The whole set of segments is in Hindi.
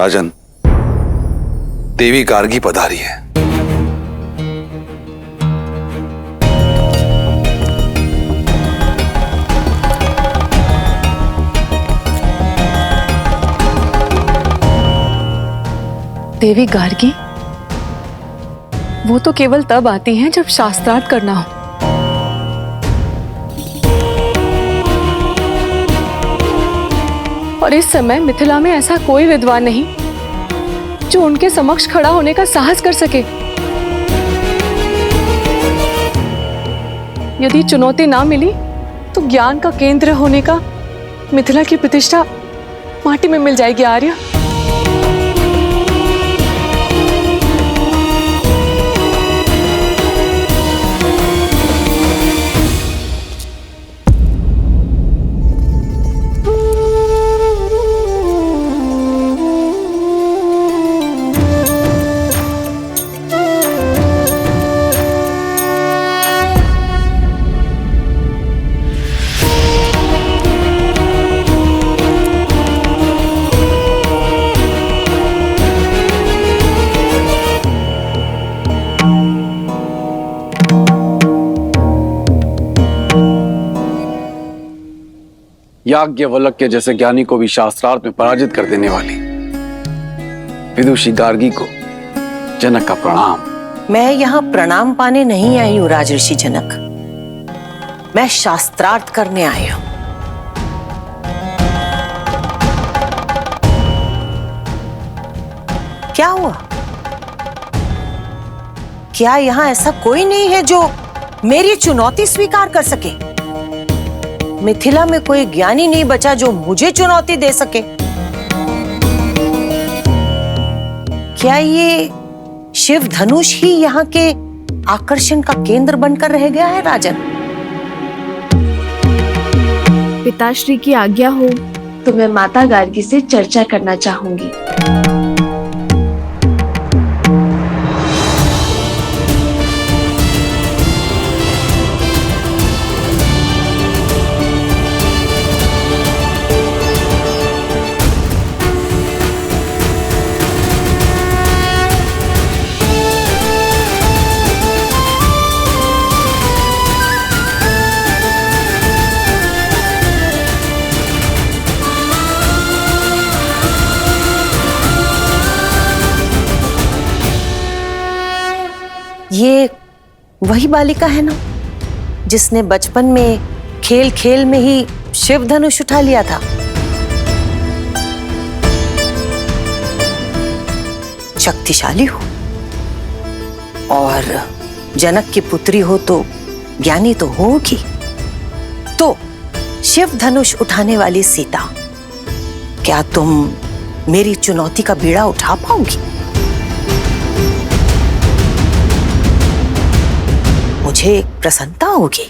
राजन, देवी गार्गी पधारी है। देवी गार्गी? वो तो केवल तब आती हैं जब शास्त्रार्थ करना हो। और इस समय मिथिला में ऐसा कोई विद्वान नहीं जो उनके समक्ष खड़ा होने का साहस कर सके। यदि चुनौती ना मिली तो ज्ञान का केंद्र होने का मिथिला की प्रतिष्ठा माटी में मिल जाएगी आर्य। याज्ञवल्क्य के जैसे ज्ञानी को भी शास्त्रार्थ में पराजित कर देने वाली विदुषी गार्गी को जनक का प्रणाम। मैं यहाँ प्रणाम पाने नहीं आई हूँ राज ऋषि जनक, मैं शास्त्रार्थ करने आई हूँ। क्या हुआ? क्या यहाँ ऐसा कोई नहीं है जो मेरी चुनौती स्वीकार कर सके? मिथिला में कोई ज्ञानी नहीं बचा जो मुझे चुनौती दे सके। क्या ये शिव धनुष ही यहाँ के आकर्षण का केंद्र बनकर रह गया है राजन? पिताश्री की आज्ञा हो तो मैं माता गार्गी से चर्चा करना चाहूंगी। ये वही बालिका है ना जिसने बचपन में खेल खेल में ही शिव धनुष उठा लिया था? शक्तिशाली हो और जनक की पुत्री हो तो ज्ञानी तो होगी। तो शिव धनुष उठाने वाली सीता, क्या तुम मेरी चुनौती का बीड़ा उठा पाओगी? मुझे प्रसन्नता होगी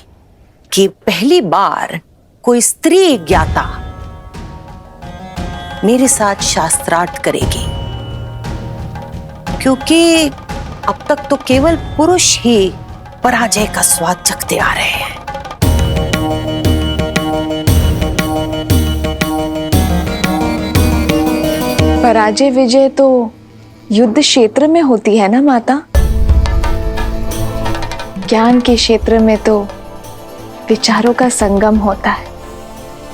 कि पहली बार कोई स्त्री ज्ञाता मेरे साथ शास्त्रार्थ करेगी, क्योंकि अब तक तो केवल पुरुष ही पराजय का स्वाद चखते आ रहे हैं। पराजय विजय तो युद्ध क्षेत्र में होती है ना माता? ज्ञान के क्षेत्र में तो विचारों का संगम होता है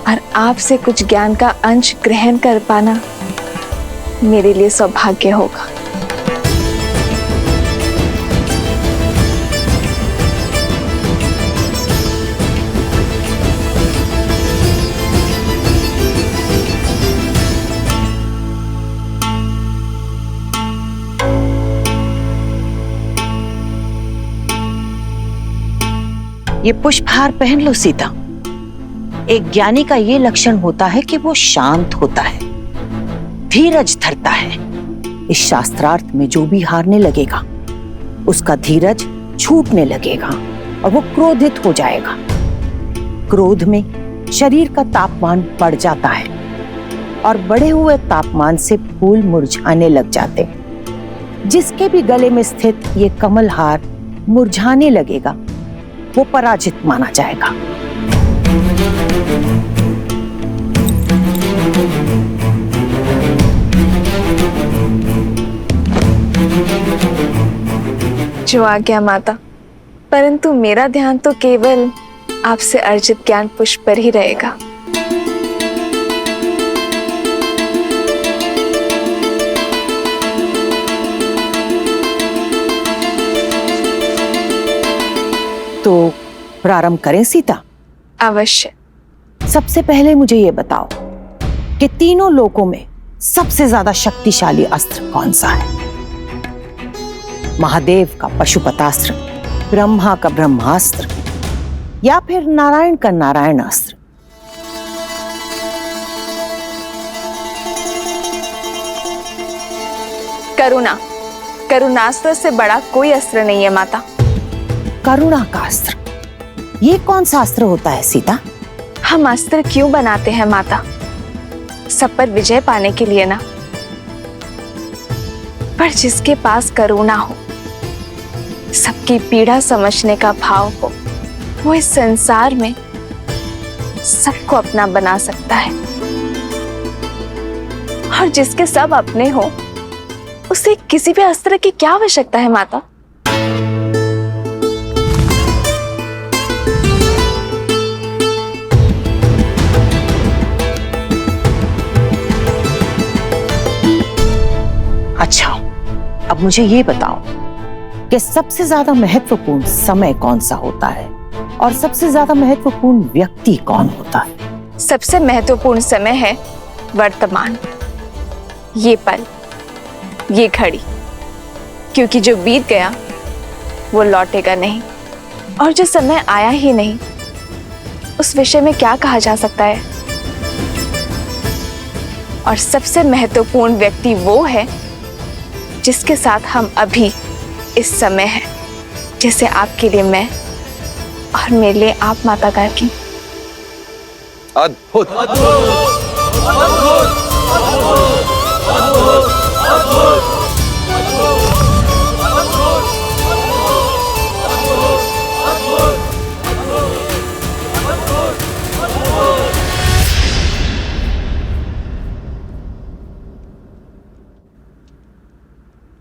और आपसे कुछ ज्ञान का अंश ग्रहण कर पाना मेरे लिए सौभाग्य होगा। ये पुष्पहार पहन लो सीता। एक ज्ञानी का ये लक्षण होता है कि वो शांत होता है, धीरज धरता है। इस शास्त्रार्थ में जो भी हारने लगेगा उसका धीरज छूटने लगेगा और वो क्रोधित हो जाएगा। क्रोध में शरीर का तापमान बढ़ जाता है और बढ़े हुए तापमान से फूल मुरझाने लग जाते हैं। जिसके भी गले में स्थित ये कमल हार मुरझाने लगेगा वो पराजित माना जाएगा। जो आज्ञा माता, परंतु मेरा ध्यान तो केवल आपसे अर्जित ज्ञान पुष्प पर ही रहेगा। तो प्रारंभ करें सीता? अवश्य। सबसे पहले मुझे ये बताओ कि तीनों लोकों में सबसे ज्यादा शक्तिशाली अस्त्र कौन सा है? महादेव का पशुपतास्त्र, ब्रह्मा का ब्रह्मास्त्र, या फिर नारायण का नारायणास्त्र? करुणा, करुणास्त्र से बड़ा कोई अस्त्र नहीं है माता। करुणा का अस्त्र, ये कौन सा अस्त्र होता है सीता? हम अस्त्र क्यों बनाते हैं माता? सब पर विजय पाने के लिए ना। पर जिसके पास करुणा हो, सबकी पीड़ा समझने का भाव हो, वो इस संसार में सबको अपना बना सकता है। और जिसके सब अपने हो, उसे किसी भी अस्त्र की क्या आवश्यकता है माता? अच्छा, अब मुझे ये बताओ कि सबसे ज्यादा महत्वपूर्ण समय कौन सा होता है और सबसे ज्यादा महत्वपूर्ण व्यक्ति कौन होता है? सबसे महत्वपूर्ण समय है वर्तमान, ये पल, ये घड़ी, क्योंकि जो बीत गया वो लौटेगा नहीं, और जो समय आया ही नहीं उस विषय में क्या कहा जा सकता है। और सबसे महत्वपूर्ण व्यक्ति वो है जिसके साथ हम अभी इस समय हैं, जैसे आपके लिए मैं और मेरे लिए आप माता गार्गी। अद्भुत,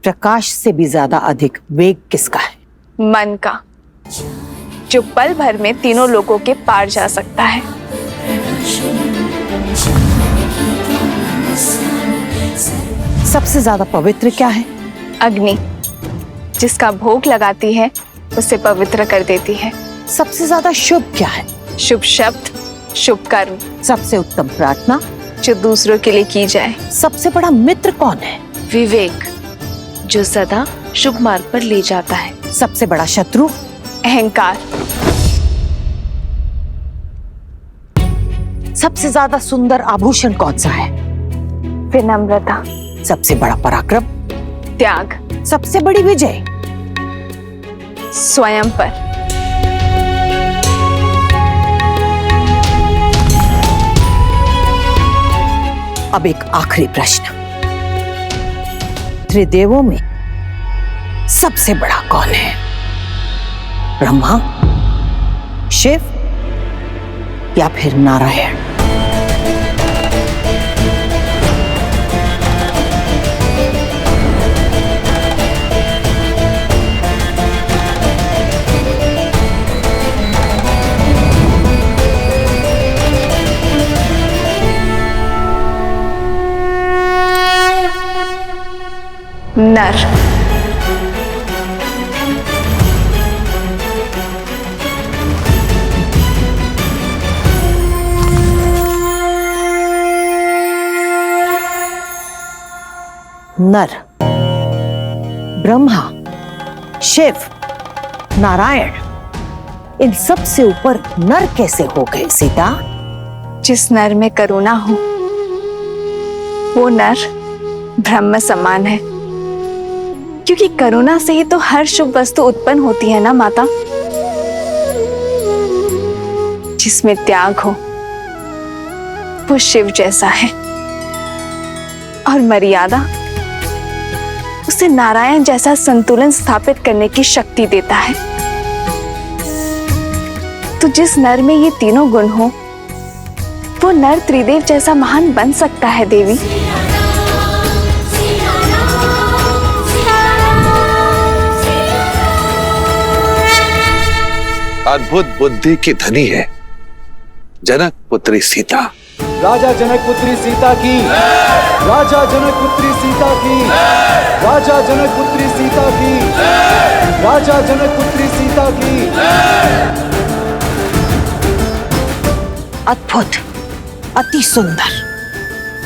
प्रकाश से भी ज्यादा अधिक वेग किसका है? मन का, जो पल भर में तीनों लोगों के पार जा सकता है। सबसे ज्यादा पवित्र क्या है? अग्नि, जिसका भोग लगाती है उसे पवित्र कर देती है। सबसे ज्यादा शुभ क्या है? शुभ शब्द, शुभ कर्म, सबसे उत्तम प्रार्थना, जो दूसरों के लिए की जाए। सबसे बड़ा मित्र कौन है? विवेक, जो सदा शुभ मार्ग पर ले जाता है। सबसे बड़ा शत्रु? अहंकार। सबसे ज्यादा सुंदर आभूषण कौन सा है? विनम्रता। सबसे बड़ा पराक्रम? त्याग। सबसे बड़ी विजय? स्वयं पर। अब एक आखिरी प्रश्न, त्रिदेवों में सबसे बड़ा कौन है? ब्रह्मा, शिव या फिर नारायण? नर। नर, ब्रह्मा, शिव, नारायण, इन सब से ऊपर नर कैसे हो गए सीता? जिस नर में करुणा हो, वो नर ब्रह्म समान है, क्योंकि करुणा से ही तो हर शुभ वस्तु उत्पन्न होती है ना माता। जिसमें त्याग हो वो शिव जैसा है, और मर्यादा उसे नारायण जैसा संतुलन स्थापित करने की शक्ति देता है। तो जिस नर में ये तीनों गुण हो, वो नर त्रिदेव जैसा महान बन सकता है देवी। अद्भुत बुद्धि की धनी है जनक पुत्री सीता। राजा जनक पुत्री सीता की, राजा जनक पुत्री सीता की, राजा जनक पुत्री सीता की, राजा जनक पुत्री सीता की। अद्भुत, अति सुंदर।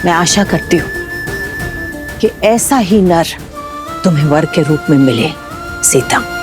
मैं आशा करती हूँ कि ऐसा ही नर तुम्हें वर के रूप में मिले सीता।